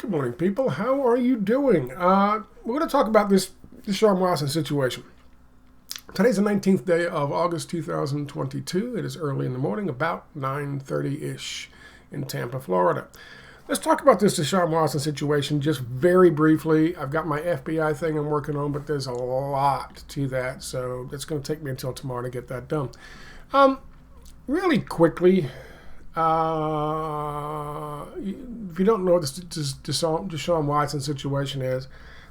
Good morning, people. How are you doing? We're going to talk about this Deshaun Watson situation. Today's the 19th day of August 2022. It is early in the morning, about 9:30-ish in Tampa, Florida. Let's talk about this Deshaun Watson situation just very briefly. I've got my FBI thing I'm working on, but there's a lot to that, so it's going to take me until tomorrow to get that done. Really quickly, if you don't know what this Deshaun Watson situation is,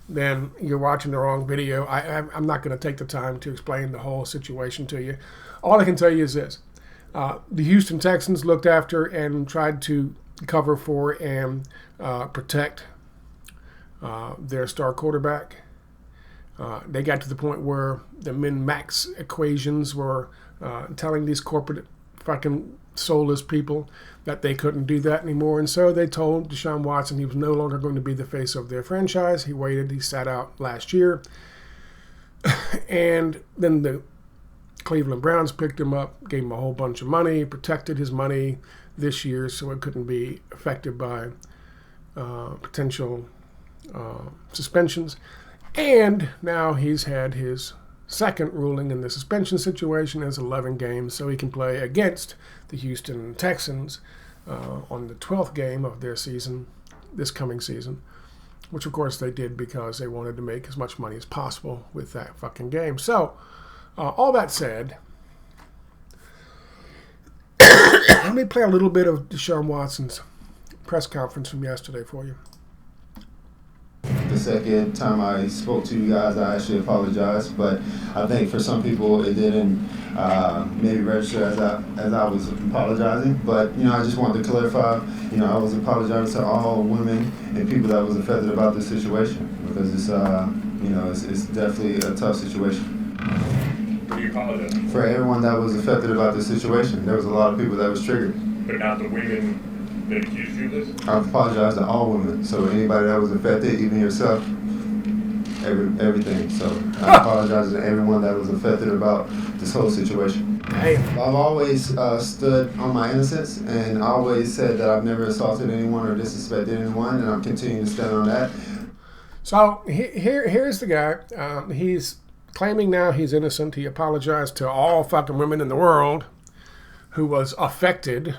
then you're watching the wrong video. I'm not going to take the time to explain the whole situation to you. All I can tell you is this. The Houston Texans looked after and tried to cover for and protect their star quarterback. They got to the point where the min-max equations were telling these corporate fucking soulless people that they couldn't do that anymore. And so they told Deshaun Watson he was no longer going to be the face of their franchise. He waited. He sat out last year. And then the Cleveland Browns picked him up, gave him a whole bunch of money, protected his money this year so it couldn't be affected by potential suspensions. And now he's had his second ruling in the suspension situation as 11 games, so he can play against the Houston Texans on the 12th game of their season, this coming season, which of course they did because they wanted to make as much money as possible with that fucking game. So, all that said, let me play a little bit of Deshaun Watson's press conference from yesterday for you. The second time I spoke to you guys, I actually apologized, but I think for some people it didn't maybe register as I was apologizing. But I just wanted to clarify. I was apologizing to all women and people that was affected about this situation because it's definitely a tough situation. What do you apologize for? For everyone that was affected about this situation, there was a lot of people that was triggered. But not the women that accused you of this? I apologize to all women. So anybody that was affected, even yourself, everything. So I apologize to everyone that was affected about this whole situation. Damn. I've always stood on my innocence and always said that I've never assaulted anyone or disrespected anyone, and I'm continuing to stand on that. So here's the guy. He's claiming now he's innocent. He apologized to all fucking women in the world who was affected.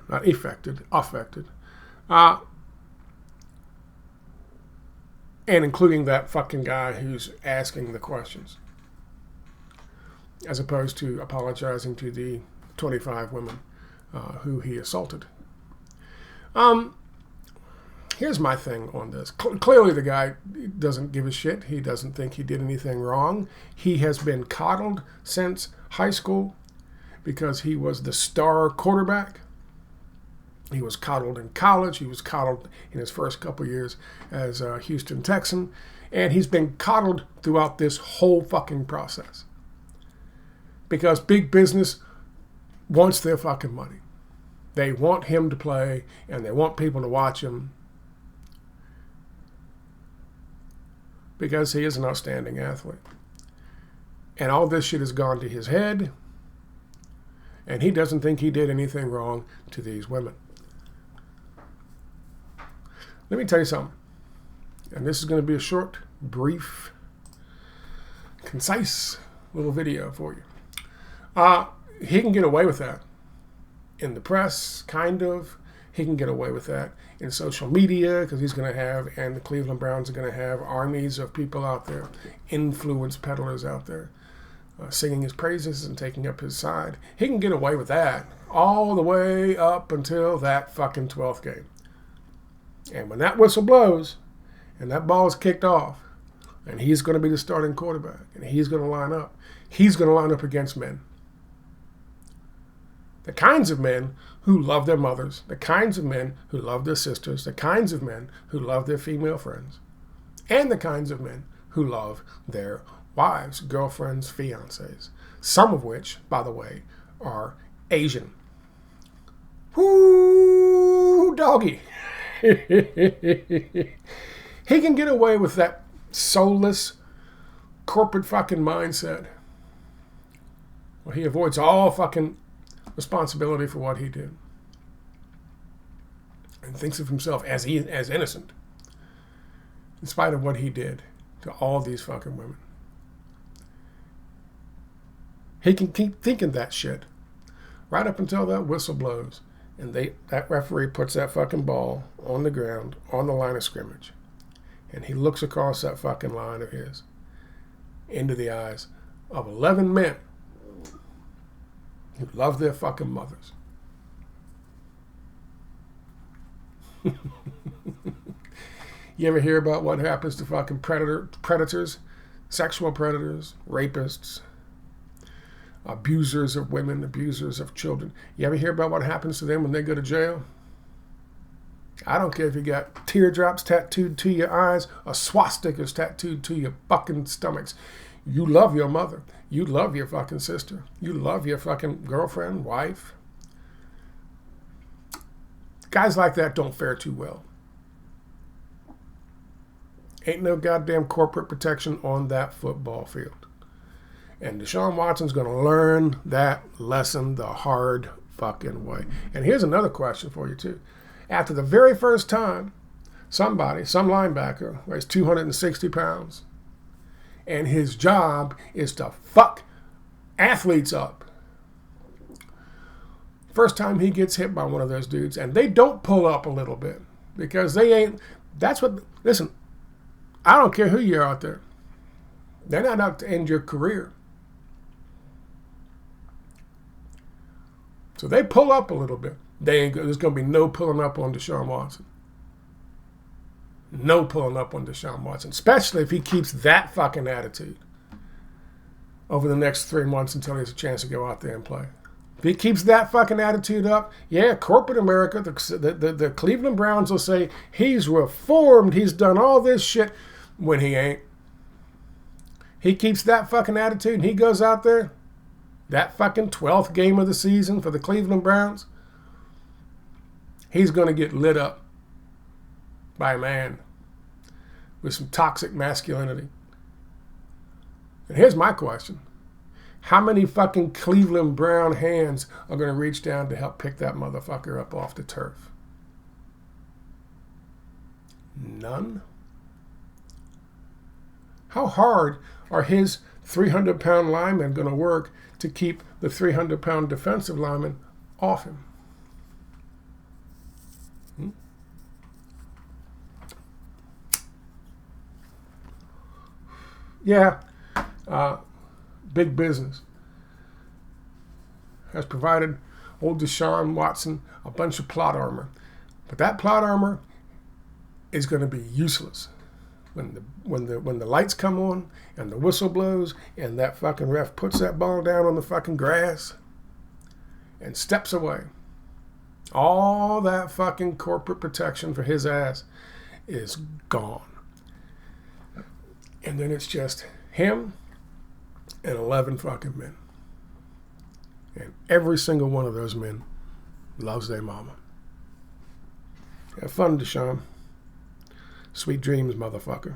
Not affected. And including that fucking guy who's asking the questions. As opposed to apologizing to the 25 women who he assaulted. Here's my thing on this. Clearly the guy doesn't give a shit. He doesn't think he did anything wrong. He has been coddled since high school because he was the star quarterback. He was coddled in college. He was coddled in his first couple years as a Houston Texan. And he's been coddled throughout this whole fucking process. Because big business wants their fucking money. They want him to play, and they want people to watch him. Because he is an outstanding athlete. And all this shit has gone to his head. And he doesn't think he did anything wrong to these women. Let me tell you something. And this is going to be a short, brief, concise little video for you. He can get away with that in the press, kind of. He can get away with that in social media because he's going to have, and the Cleveland Browns are going to have armies of people out there, influence peddlers out there, singing his praises and taking up his side. He can get away with that all the way up until that fucking 12th game. And when that whistle blows and that ball is kicked off and he's going to be the starting quarterback and he's going to line up against men. The kinds of men who love their mothers, the kinds of men who love their sisters, the kinds of men who love their female friends, and the kinds of men who love their wives, girlfriends, fiancés, some of which, by the way, are Asian. Whoo, doggy. He can get away with that soulless corporate fucking mindset where he avoids all fucking responsibility for what he did. and thinks of himself as innocent, in spite of what he did to all these fucking women. He can keep thinking that shit right up until that whistle blows and that referee puts that fucking ball on the ground, on the line of scrimmage, and he looks across that fucking line of his into the eyes of 11 men who love their fucking mothers. You ever hear about what happens to fucking predators, sexual predators, rapists, abusers of women, abusers of children? You ever hear about what happens to them when they go to jail? I don't care if you got teardrops tattooed to your eyes or swastikas tattooed to your fucking stomachs. You love your mother. You love your fucking sister. You love your fucking girlfriend, wife. Guys like that don't fare too well. Ain't no goddamn corporate protection on that football field. And Deshaun Watson's going to learn that lesson the hard fucking way. And here's another question for you, too. After the very first time some linebacker, weighs 260 pounds, and his job is to fuck athletes up. First time he gets hit by one of those dudes, and they don't pull up a little bit because they ain't, listen, I don't care who you're out there. They're not out to end your career. So they pull up a little bit. There's going to be no pulling up on Deshaun Watson. No pulling up on Deshaun Watson, especially if he keeps that fucking attitude over the next 3 months until he has a chance to go out there and play. If he keeps that fucking attitude up, yeah, corporate America, the Cleveland Browns will say, he's reformed, he's done all this shit, when he ain't. He keeps that fucking attitude and he goes out there, that fucking 12th game of the season for the Cleveland Browns, he's going to get lit up by a man with some toxic masculinity. And here's my question. How many fucking Cleveland Brown hands are going to reach down to help pick that motherfucker up off the turf? None? How hard are his 300-pound linemen going to work to keep the 300-pound defensive lineman off him? Yeah, big business has provided old Deshaun Watson a bunch of plot armor. But that plot armor is going to be useless when the lights come on and the whistle blows and that fucking ref puts that ball down on the fucking grass and steps away. All that fucking corporate protection for his ass is gone. And then it's just him and 11 fucking men. And every single one of those men loves their mama. Have fun, Deshaun. Sweet dreams, motherfucker.